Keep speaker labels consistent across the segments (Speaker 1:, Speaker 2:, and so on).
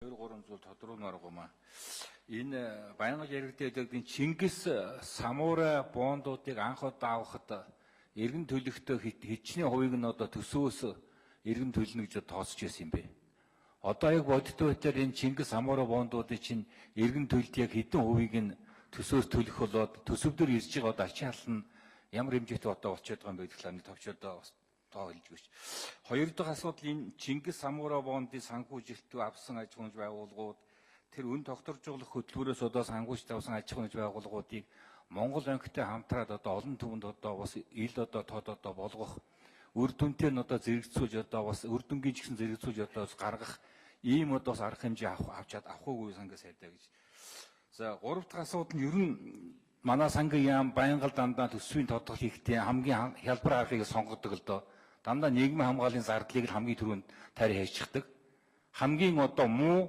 Speaker 1: 2-3 зүйл тодруулмаар гомаа. Энэ байнга яригддаг Чингис самурай бондуудыг анх удаа авахд эргэн төлөхтэй хичнээн хувийг нь одоо төсөөс эргэн төлнө гэж тооцож байсан юм бэ. Одоо яг бодтой байтаар энэ Чингис самурай бондуудын чинь эргэн төлөлт яг хэдэн хувийг нь төсөөс төлөх болоод төсөвдөр ирж байгаа одоо ачаал нь ямар хэмжээтэй одоо болчиход байгаа юм бэ гэхлээр нэг товч одоо тоо хэлж өгч. Хоёр дахь асуудал энэ Чингис самурай бондын санхүүжилтөд авсан аж ахуйн байгууллагууд тэр үн тогтворж болох хөтөлбөрөөс одоо санхүүжилт авсан аж ахуйн байгууллагуудыг Монгол банктай хамтраад одоо олон түвэнд одоо бас ил одоо тод одоо болгох үр дүнтэй нь одоо зэрэгцүүлж одоо бас үр дүнгийн ч гэсэн зэрэгцүүлж одоо гаргах ийм одоо бас арга хэмжээ авахгүй сангаас сайдаа гэж. За гурав дахь асуудал нь ер нь манай сангийн яам байнгал дандаа төсвийн тодорхой хийхдээ хамгийн хялбар аргыг сонгодог л доо. Дандаа нийгмийн хамгааллын зардлыг хамгийн түрүүнд тарь хайчдаг. Хамгийн одоо муу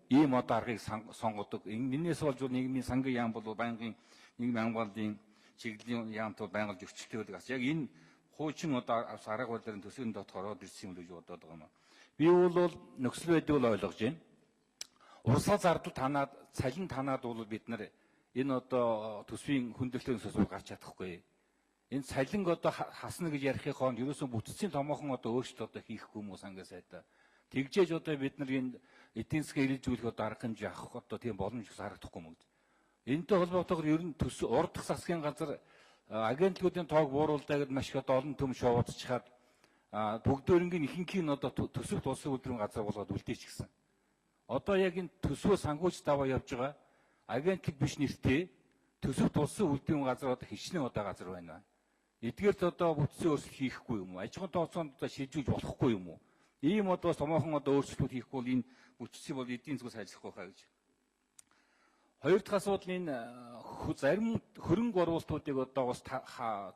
Speaker 1: ийм одоо аргыг сонгодог. Энээс болж нийгмийн сангийн яам бол байнгын нийгмийн хамгааллын чиглэлийн яамт бол байнга зөрчилтэй байдаг. Яг энэ хуучин одоо арга барилын төсвийн дотор ороод ирсэн юм гэж бодоод байгаа юм. Би бол нөхцөл байдлыг ойлгож байна. Урсгал зардал танаад, цалин танаад бол бид нар энэ одоо төсвийн хүндрэлтээс гарч чадахгүй. Энэ цалин одоо хасна гэж ярихын хооронд ерөөсөө бүтцийн томоохон одоо өөрчлөлт одоо хийхгүй юм уу сангаас сайдаа. Тэгжээж одоо бид нар энэ эдийн засгийн хэрэгжүүлэх одоо арга хэмжээ авах одоо тийм боломж харагдахгүй юм уу? Энэтэй холбоотойгоор ер нь урд дахь засгийн газар агентлагуудын тоог бууруулдаа гэдээ маш их одоо олон төм шоудчихад бүгдээрингийн ихэнхийн одоо төсөвт улсын үйлдвэрийн газар болгоод үлдээч гисэн. Одоо яг энэ төсвөө санхүүжилт аваа явж байгаа агентлаг биш нэртэй төсөвт улсын үйлдвэрийн газар одоо хичнээн одоо газар байна. Эдгээрт одоо бүтцийн өөрчлөлт хийхгүй юм уу? Аж ахуйн тооцоонд одоо шилжүүлж болохгүй юм уу? Ийм одоо томоохон одоо өөрчлөлтүүд хийхгүй бол энэ бүтцийн бол эдийн засгаас ажиллахгүй хаа гэж. Хоёр дахь асуудал энэ зарим хөрөнгө оруулалтуудыг одоо бас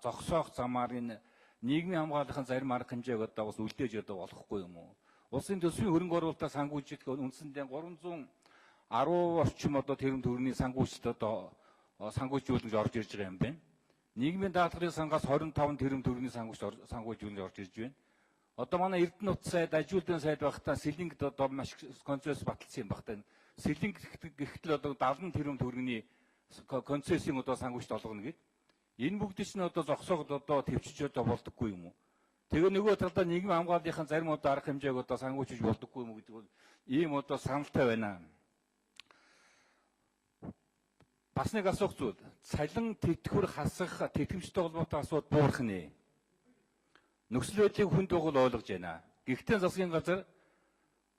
Speaker 1: зогсоох замаар энэ нийгмийн хамгааллын зарим арга хэмжээг одоо бас үлдээж одоо болохгүй юм уу? Улсын төсвийн хөрөнгө оруулалтаа санхүүжих үндсэндээ 310 орчим одоо тэрбум төгрөгийн санхүүжилт одоо санхүүжүүлж орж ирж байгаа юм байна. Нийгмийн даатгалын сангаас 25 тэрбум төгрөгийн санхүүжүүлж орж ирж байна. Одоо манай Эрдэнэ нутгийн сайд, ажилтны сайд багтаа Сэлэнгд одоо маш концесс баталсан юм багтаа. Сэлэнг гэхтэл одоо 70 тэрбум төгрөгийн концессийн одоо санхүүжилт олгоно гэд. Энэ бүгд чинь одоо зогсоогд одоо төвчж одоо болдоггүй юм уу? Тэгээ нөгөө талдаа нийгмийн хамгааллынхаа зарим одоо арга хэмжээг одоо санхүүжиж болдоггүй юм уу гэдэг бол ийм одоо саналтай байна. Бас нэг асуух зүйл. Цалин тэтгэвэр хасах тэтгэмжтэй холбоотой асуудал буурах нэ. Нөхцөл байдлыг хүнд байгуул ойлгож байна. Гэхдээ засгийн газар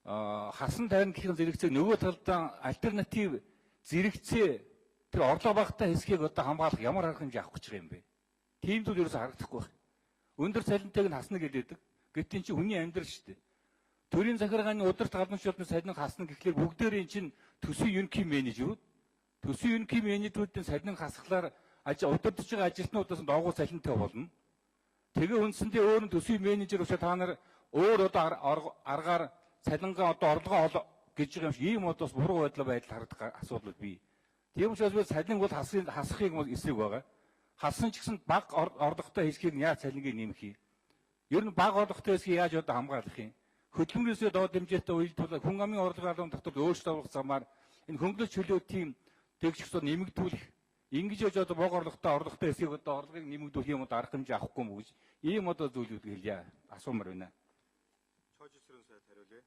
Speaker 1: хасан тайрны гэхийн зэрэгцээг нөгөө талдаа альтернатив зэрэгцээ тэр орлого багтаа хэсгийг одоо хамгаалах ямар арга хэмжээ авах гэж байгаа юм бэ? Тийм зүйл ерөөсө харагдахгүй байна. Өндөр цалинтайг нь хасна гэдэг. Гэвч чи хүний амьдрал шүү дээ. Төрийн захиргааны удирдах гадуурчдын цалин хасна гэхлээр бүгдээрээ чинь төсвийн ерөнхий менежерүүд төсвийн ерөнхий менежерүүдийн цалин хасглаар удирдах байгаа ажилтнуудаас доогуур цалинтай болно. Тэгээ үндсэндээ өөр нь төсвийн менежер учраас та нар өөр одоо аргаар цалингаа одоо орлогоо гэж байгаа юм шиг ийм одоо буруу байдал харагдах асуудал бий. Тийм учраас би цалин бол хасахыг бол эсрэг байгаа. Хассан ч гэсэн бага орлоготой хэсгийг яаж цалингийг нэмэх юм? Ер нь бага орлоготой хэсгийг яаж одоо хамгаалах юм? Хөдөлмөрөөсөө доод хэмжээтэй уялдуулах, хүн амын орлогын албан дотор өөрчлөлт авах замаар энэ хөнгөлөлт чөлөө тийм тэгшгсээр нэмэгдүүлэх. Ингэж яаж одоо бага орлоготой хэсгийг одоо орлогыг нэмэгдүүлэх юм одоо арга хэмжээ авахгүй юм гэж ийм одоо зүйлүүд хэлье. Асуумар байна.
Speaker 2: Чойжсрын сайд хариулъя.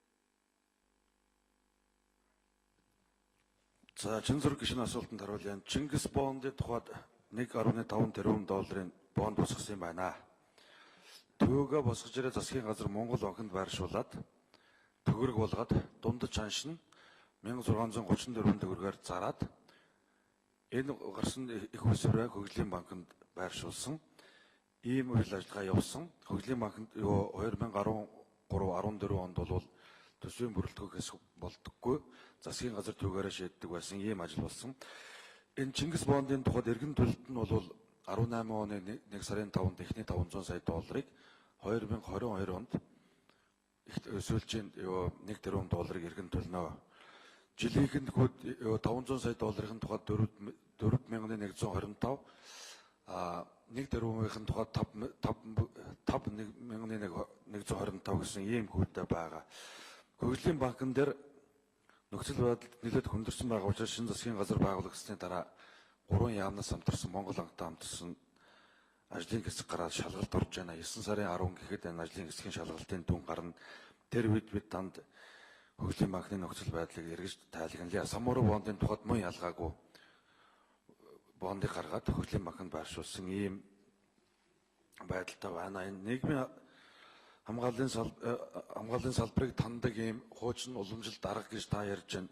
Speaker 3: За чин зураг гишүүн асуултанд хариулъя. Чингис бондын тухайд 1.5 тэрбум долларын бонд босгосон юм байна. Төвөөгөө босгож ирээ засгийн газар Монгол банкнд байршуулад төгрөг болгоод дундаж ханшин 1634 төгрөгөөр зараад энэ гарсан их усвраа Хөгжлийн банкнд байршуулсан. Ийм үйл ажиллагаа явуулсан. Хөгжлийн банкнд 2013-14 онд бол төсвийн бүрэлдэхүүн хэсэг болдоггүй. Засгийн газар төгөөрөө шийддэг байсан ийм ажил болсон. Энэ Чингис бондын тухайд эргэн төлөлт нь бол 18 оны 1 сарын 5-нд эхний 500 сая долларыг 2022 онд сүүлчийн 1 тэрбум долларыг эргэн төлнө. Жилийнхэн 500 сая долларын тухайд 4125 1 тэрбумын тухайд 5125 гэсэн ийм хүйтэй байгаа. Хөгжлийн банкн дээр нөхцөл байдал нэлээд хүндэрсэн байгаа учраас шинэ засгийн газар байгуулагдсны дараа 3 яамнаас хамтарсан Монгол анхтай хамтарсан ажлын хэсэг гараад шалгалт орж байна. 9 сарын 10 гэхэд энэ ажлын хэсгийн шалгалтын дүн гарна. Тэр үед бид танд Хөгжлийн банкны нөхцөл байдлыг эргэж тайлагналаа. Самуурын бондын тухайд мөн ялгаагүй бондыг гаргаад Хөгжлийн банкнд байршуулсан ийм байдалтай байна. Энэ нийгмийн хамгааллын салбарыг таньдаг ийм хуучин уламжлалт арга гэж та ярьж байна.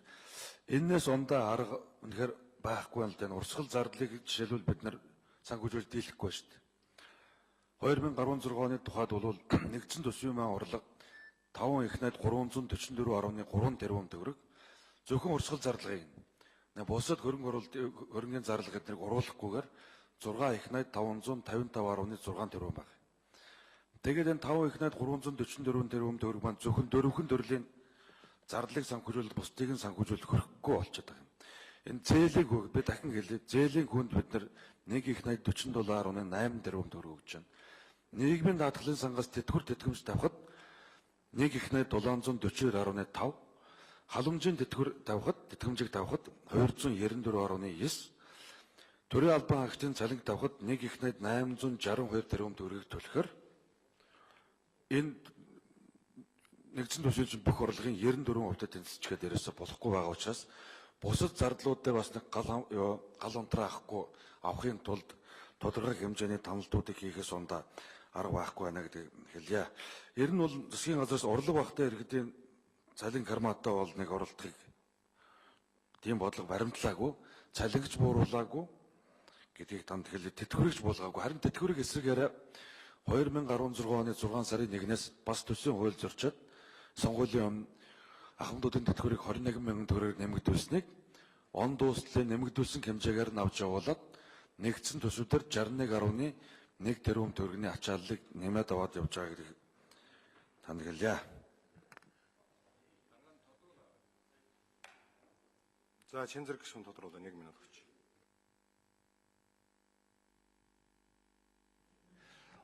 Speaker 3: Энээс ундаа арга үнэхээр байхгүй юм л дээ. Урсгал зардлыг жишээлбэл бид нар санхүүжүүлж дийлэхгүй шүү дээ. 2016 оны тухайд бол нэгдсэн төсвийн маань орлого 5 их найд 344.3 тэрбум төгрөг зөвхөн урсгал зарлагыг бусад хөрөнгөний зарлага гэдгийг оруулахгүйгээр 6 их найд 555.6 тэрбум байна. Тэгээд энэ 5 их найд 344 тэрбум төгрөг маань зөвхөн дөрвөн төрлийн зардлыг санхүүжүүлэх бусдыг нь санхүүжүүлэх хөрөхгүй болчиход байгаа юм. Энэ зээлийг би дахин хэлээ. Зээлийн хүнд бид нар 1 их найд 47.8 тэрбум төгрөг өгч байна. Нийгмийн даатгалын сангаас тэтгэвэр тэтгэмж тавихад 1 их найд 740.5, халамжийн тэтгэмжийг тавихад 294.9, төрийн албан хаагчдын цалинг тавихад 1 их найд 862 тэрбум төгрөгийг төлөхөөр энэ нэгдсэн төсвийн бүх орлогын 94% тэнцвэрчгээд ерөөсө болохгүй байгаа учраас бусад зардлууд дээр бас нэг гал унтраа авахын тулд тодорхой хэмжээний таналтуудыг хийхээс ундаа арга байхгүй байна гэдэг хэлье. Ер нь бол засгийн газраас орлого багтаа иргэдийн цалин карматай бол нэг оролдохыг тийм бодлого баримтлаагүй, цалингч бууруулаагүй гэдгийг танд хэлээ. Тэтгэврэгч буулгаагүй. Харин тэтгэврийг эсрэгээр 2016 оны 6 сарын 1-ээс бас төсвийн хууль зөрчиж сонгуулийн өмнө ахмадуудын тэтгэврийг 21 мянган төгрөгөөр нэмэгдүүлсэнийг он дуусталын нэмэгдүүлсэн хэмжээгээр нь авч явуулаад нэгдсэн төсвүүдээр 61.1 тэрбум төгрөгийн ачааллыг нэмээд аваад явж байгаа гэдгийг танд хэлье.
Speaker 2: За Чинзэр гишүүн тодруулаа 1 минут өгч.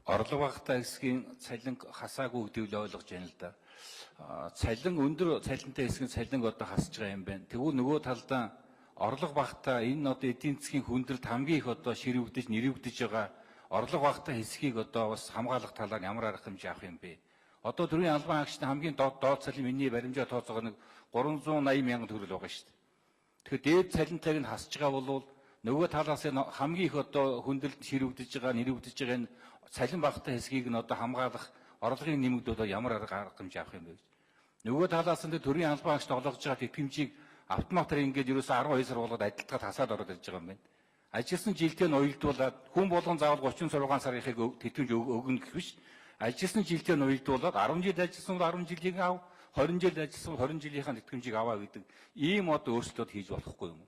Speaker 1: Орлого багтаа хэсгийн цалин хасаагүй гэдгийг ойлгож байна л да. Цалин өндөр цалинтай хэсгийн цалин одоо хасж байгаа юм байна. Тэгвэл нөгөө талдаа орлого багтаа энэ одоо эдийн засгийн хүндрэлд хамгийн их одоо ширвэгдэж нэрвэгдэж байгаа орлого багтаа хэсгийг одоо бас хамгаалах талаар ямар арга хэмжээ авах юм бэ? Одоо төрийн албан хаагчдын хамгийн доод цалин миний баримжаа тооцоогоо нэг 380 мянган төгрөг байгаа шүү дээ. Тэгэхээр дээд цалинтайг нь хасж байгаа бол нөгөө талаас нь хамгийн их одоо хүндрэлд ширвэгдэж байгаа нэрвэгдэж байгаа энэ цалин багтаа хэсгийг нь одоо хамгаалах орлогын нэмэгдүүлээд ямар арга хэмжээ авах юм бэ гэж. Нөгөө талаас нь төрийн албан хаагчд олгож байгаа тэтгэмжийг автоматар ингээд ерөөсөө 12 сар болгоод адилтгаад хасаад ороод ирж байгаа юм байна. Ажилласан жилдээ нь уялдуулаад хүн болгон заавал 36 сарынхыг тэтгэмж өгнө гэх биш. Ажилласан жилдээ нь уялдуулаад 10 жил ажилласан бол 10 жилийн ав, 20 жил ажилласан бол 20 жилийнхаа тэтгэмжийг аваа гэдэг ийм одоо өөрчлөлт хийж болохгүй юм.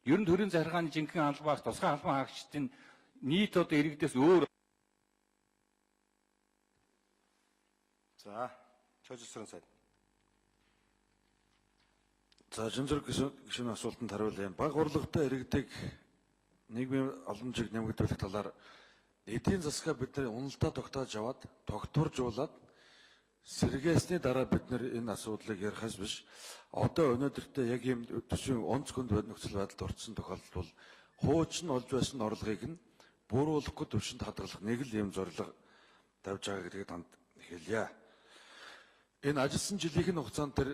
Speaker 1: Ер нь төрийн захиргааны жинхэнэ албан хаагч, тусгай албан хаагчдын нийт одоо иргэдээс өөр.
Speaker 2: За Чожилсрын сайд.
Speaker 3: За Чинзэр гишүүний асуултанд хариулъя. Бага орлоготой иргэдэг нийгмийн боломжийг нэмэгдүүлэх талаар эдийн засгаа бид нар уналтаа тогтоож аваад тогтворжуулаад сэргээсний дараа бид нар энэ асуудлыг ярихаас биш. Одоо өнөөдөртөө яг ийм төсвийн онцгонд нөхцөл байдалд орсон тохиолдолд бол хуучин олж байсан орлогыг нь бууруулахгүй төвшөнд хадгалах нэг л ийм зорилго тавьж байгаа гэдгийг танд хэлье. Энэ ажилласан жилийн хугацаанд тэр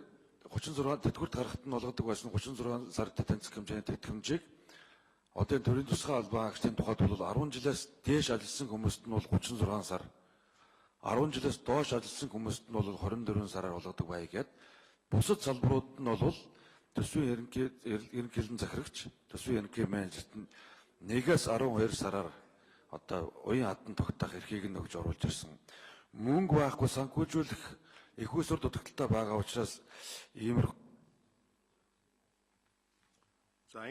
Speaker 3: 36 тэтгэврт гарахад нь олгодог байсан 36 сар тэнцэх хэмжээний тэтгэмжийг одоо энэ төрийн тусгай албан хаагчдын тухайд бол 10 жилээс дээш ажилласан хүмүүст нь бол 36 сар, 10 жилээс доош ажилласан хүмүүст нь бол 24 сараар олгодог бай гэд бусад салбарууд нь бол төсвийн ерөнхийлөн захирагч, төсвийн ерөнхий менежерт нь 1-ээс 12 сараар одоо уян хатан тогтоох эрхийг нь өгж оруулж ирсэн. Мөнгө байхгүй санхүүжүүлэх их усур дутагдaltaй байгаа учраас иймэрхүү.
Speaker 2: За